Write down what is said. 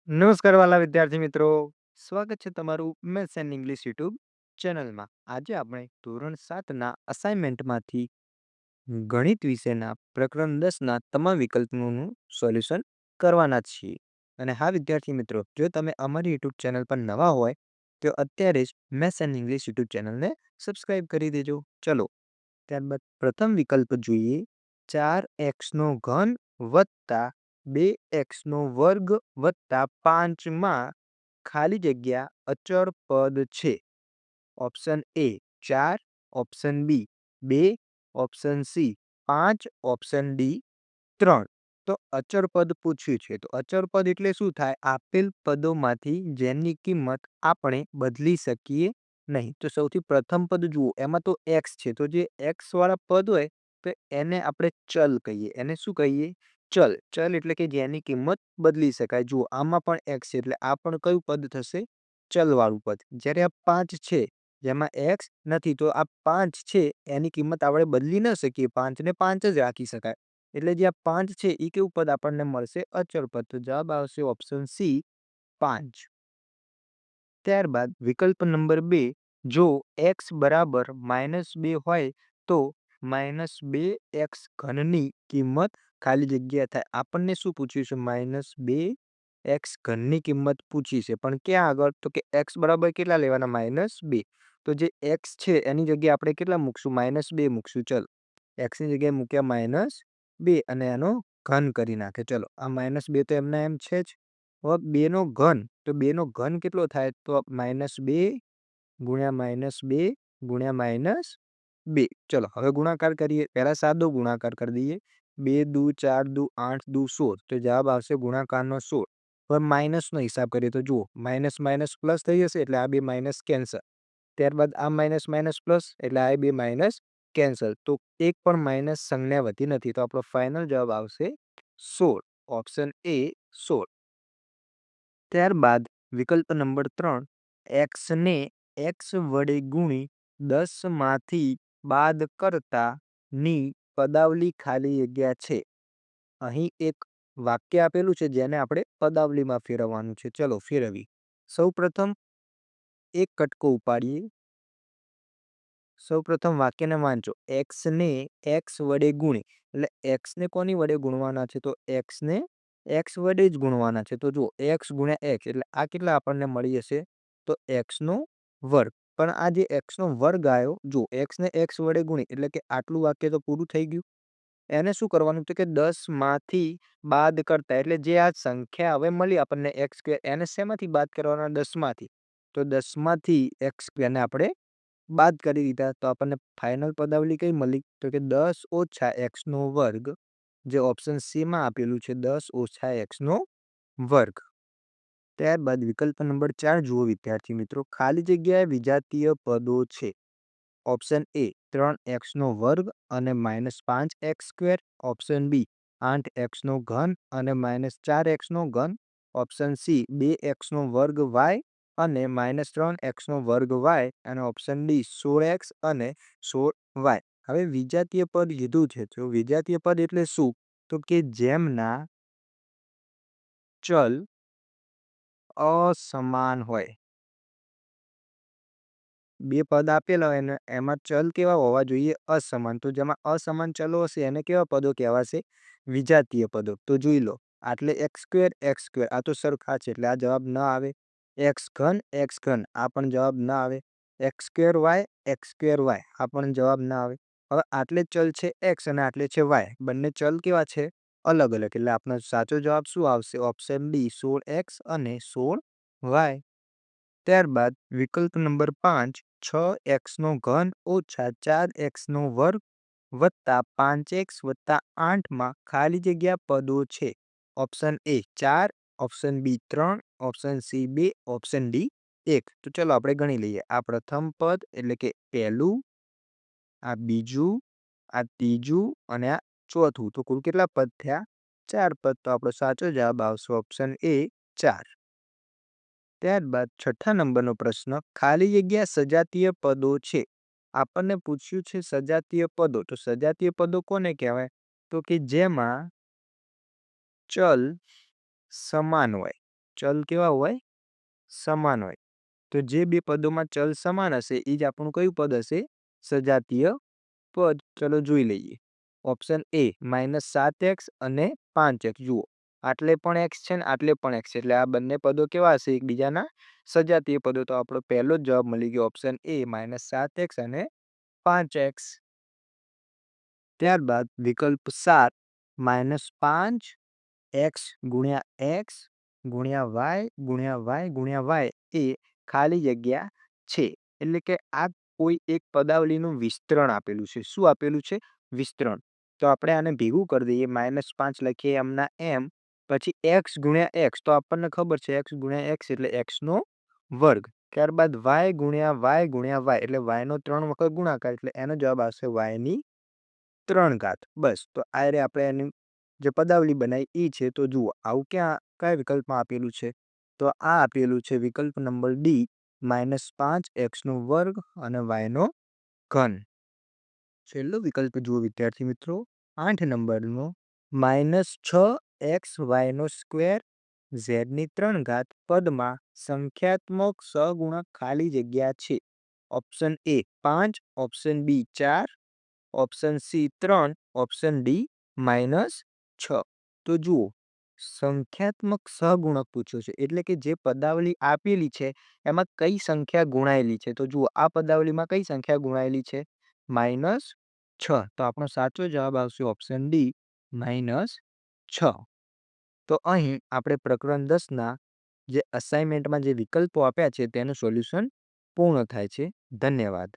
નમસ્કાર વાલા વિદ્યાર્થી મિત્રો, સ્વાગત છે તમારું મેથ્સ એન્ડ ઇંગ્લિશ યુટ્યુબ ચેનલમાં. આજે આપણે ધોરણ 7ના અસાઇનમેન્ટમાંથી ગણિત વિષયના પ્રકરણ 10ના તમામ વિકલ્પોનું સોલ્યુશન કરવાના છીએ. અને હા વિદ્યાર્થી મિત્રો, જો તમે અમારી યુટ્યુબ ચેનલ પર નવા હોય તો અત્યારે જ મેથ્સ એન્ડ ઇંગ્લિશ યુટ્યુબ ચેનલને સબસ્ક્રાઇબ કરી દેજો. ચલો ત્યારબાદ પ્રથમ વિકલ્પ જોઈએ. 4x² વત્તા 2x² વત્તા 5 ખાલી જગ્યા અચળ પદ છે. Option A 4, option B 2, option C 5, option D 3. તો અચળ પદ પૂછ્યું છે, તો અચળ પદ એટલે શું થાય? આપેલ પદોમાંથી જેની કિંમત આપણે બદલી શકીએ નહીં. તો સૌથી પ્રથમ પદ જુઓ, એમાં તો એક્સ છે, તો જે એક્સ વાળા પદ હોય તો એને આપણે ચલ કહીએ. એને શું કહીએ? ચલ. ચલ એટલે કે જેની કિંમત બદલી શકાય. જુઓ આમાં પણ એક્સ છે, એટલે આ પણ કયું પદ થશે? ચલ વાળું પદ. જ્યારે આ 5 છે જેમાં એક્સ નથી, તો આ 5 છે એની કિંમત આપણે બદલી ન શકીએ. 5 ને 5 જ રાખી શકાય. એટલે જે આ 5 છે એ કેવું પદ આપણને મળશે? અચળ પદ. તો જવાબ આવશે ઓપ્શન સી 5. ત્યારબાદ વિકલ્પ નંબર 2, જો x બરાબર -2 હોય તો -2x³ ની કિંમત ખાલી જગ્યા થાય. આપણને શું પૂછ્યું છે? -2x³ ની કિંમત પૂછી છે, પણ ક્યાં આગળ? તો કે x બરાબર કેટલા લેવાના? -2. તો જે x છે એની જગ્યાએ આપણે કેટલા મૂકશું? -2 મૂકશું. ચલો x ની જગ્યાએ મૂક્યા -2 અને એનો ઘન કરી નાખે. ચલો આ -2 તો એમના એમ છે જ. હવે 2 નો ઘન, તો 2 નો ઘન કેટલો થાય? તો -2 ગુણ્યા -2 ગુણ્યા -2. ચલો હવે ગુણાકાર કરીએ. પહેલા સાદો ગુણાકાર કરી દઈએ. 2 દુ 4 દુ 8 દુ 16. તો જવાબ આવશે ગુણાકારનો 16. હવે માઇનસનો હિસાબ કરીએ તો જુઓ, માઇનસ માઇનસ પ્લસ થઈ જશે, એટલે આ બે માઇનસ કેન્સલ. ત્યારબાદ આ માઇનસ માઇનસ પ્લસ, એટલે આ બે માઇનસ કેન્સલ. તો એક પણ માઇનસ સંજ્ઞા વધી નથી, તો આપણો ફાઇનલ જવાબ આવશે 16. Option A 16. ત્યારબાદ વિકલ્પ નંબર 3, x ને x વડે ગુણી 10 માંથી બાદ કરતા ની પદાવલી ખાલી જગ્યા છે. અહીં એક વાક્ય આપેલું છે જેને આપણે પદાવલીમાં ફેરવવાનું છે. ચલો ફેરવી. સૌપ્રથમ એક કટકો ઉપાડીએ. સૌપ્રથમ વાક્યને વાંચો. x ને x વડે ગુણી, એટલે x ને કોની વડે ગુણવાના છે? તો x ને x વડે જ ગુણવાના છે. તો જુઓ, x ગુણ્યા x, એટલે આ કેટલા આપણને મળી જશે? તો x નો વર્ગ. પણ આ જે x નો વર્ગ આવ્યો, જો x ને x વડે ગુણી, એટલે કે આટલું વાક્ય તો પૂરું થઈ ગયું. એને શું કરવાનું? તો કે 10 માંથી બાદ કરતા, એટલે જે આ સંખ્યા હવે મળી આપણને x², એને શેમાંથી બાદ કરવાના? 10 માંથી. તો 10 માંથી x² ને આપણે બાદ કરી દીધા, તો આપણને ફાઇનલ પદાવલી કઈ મળી? તો કે 10 ઓછા x નો વર્ગ, જે ઓપ્શન સી માં આપેલું છે, 10 ઓછા x નો વર્ગ. ત્યારબાદ વિકલ્પ નંબર 4 જુઓ વિદ્યાર્થી મિત્રો. ખાલી જગ્યાએ વિજાતીય પદો છે. ઓપ્શન એ 3x² અને -5x². ઓપ્શન બી 8x³ અને -4x³. Option C 2x² y અને -3x² y. અને ઓપ્શન ડી 16x અને 16y. હવે વિજાતીય પદ લીધું છે, તો વિજાતીય પદ એટલે શું? તો કે જેમના ચલ અસમાન હોય. બે પદ આપેલા હોય ને એમાં ચલ કેવા હોવા જોઈએ? અસમાન. તો જેમાં અસમાન ચલો હશે એને કેવા પદો કહેવાશે? વિજાતીય પદો. તો જોઈ લો, આટલે x², આ તો સરખા છે, એટલે આ જવાબ ન આવે. x³ આ પણ જવાબ ના આવે. x²y, આ પણ જવાબ ના આવે. હવે આટલે ચલ છે x અને આટલે છે y, બંને ચલ કેવા છે? અલગ અલગ. એટલે આપણો સાચો જવાબ શું આવશે? ઓપ્શન ડી 16x અને 16y. ત્યારબાદ વિકલ્પ નંબર 5, 6x³ ઓછા 4x² વત્તા 5x વત્તા 8 ખાલી જગ્યા પદો છે. Option A 4, option B 3, option C 2, option D 1. તો ચલો આપણે ગણી લઈએ. આ પ્રથમ પદ એટલે કે પહેલું, આ બીજું, આ ત્રીજું અને આ ચોથું. તો કુલ કેટલા પદ થયા? 4 પદ. તો આપણો સાચો જવાબ આવશે ઓપ્શન એ 4. ત્યારબાદ 6થા નંબરનો પ્રશ્ન, ખાલી જગ્યા સજાતીય પદો છે. આપણને પૂછ્યું છે સજાતીય પદો. તો સજાતીય પદો કોને કહેવાય? તો કે જેમાં ચલ સમાન હોય. ચલ કેવા હોય? સમાન હોય. તો જે બે પદોમાં ચલ સમાન હશે એ જ આપણું કયું પદ હશે? સજાતીય પદ. ચલો જોઈ લઈએ. ઓપ્શન એ -7x અને 5x. જુઓ, આટલે પણ x છે ને આટલે પણ x છે, એટલે આ બંને પદો કેવા હશે? એકબીજાના સજાતીય પદો. તો આપણો પહેલો જ જવાબ મળી ગયો, ઓપ્શન એ -7x અને 5x. ત્યારબાદ વિકલ્પ 7 -5x ગુણ્યા x ગુણ્યા y ગુણ્યા y ગુણ્યા y એ ખાલી જગ્યા છે. એટલે કે આ કોઈ એક પદાવલીનું વિસ્તરણ આપેલું છે. શું આપેલું છે? વિસ્તરણ. તો આપણે આને ભેગું કરી દઈએ. -5 લખીએ એમના એમ, પછી x ગુણ્યા x, તો આપણને ખબર છે x ગુણ્યા x એટલે x નો વર્ગ. ત્યારબાદ y ગુણ્યા y ગુણ્યા y એટલે y નો 3 વખત ગુણાકાર, એટલે એનો જવાબ આવશે y ની 3 ઘાત. બસ, તો આ રે આપણે એની જે પદાવલી બનાવી એ છે. તો જુઓ, આવું કયા વિકલ્પમાં આપેલું છે? તો આ આપેલું છે વિકલ્પ નંબર ડી, -5x નો વર્ગ અને y નો ઘન. છેલ્લો વિકલ્પ જુઓ વિદ્યાર્થી મિત્રો, 8 નંબરનો -6xy નો સ્ક્વેર z ની 3 ઘાત પદમાં સંખ્યાત્મક સહગુણક ખાલી જગ્યા છે. Option A 5, option B 4, option C 3, option D -6. તો જુઓ, સંખ્યાત્મક સહગુણક પૂછ્યો છે, એટલે કે જે પદાવલી આપેલી છે એમાં કઈ સંખ્યા ગુણાયેલી છે. તો જુઓ, આ પદાવલીમાં કઈ સંખ્યા ગુણાયેલી છે? -6. તો આપણો સાચો જવાબ આવશે ઓપ્શન ડી -6. તો અહીં આપણે પ્રકરણ 10ના જે અસાઇનમેન્ટમાં જે વિકલ્પો આપ્યા છે તેનું સોલ્યુશન પૂર્ણ થાય છે. ધન્યવાદ.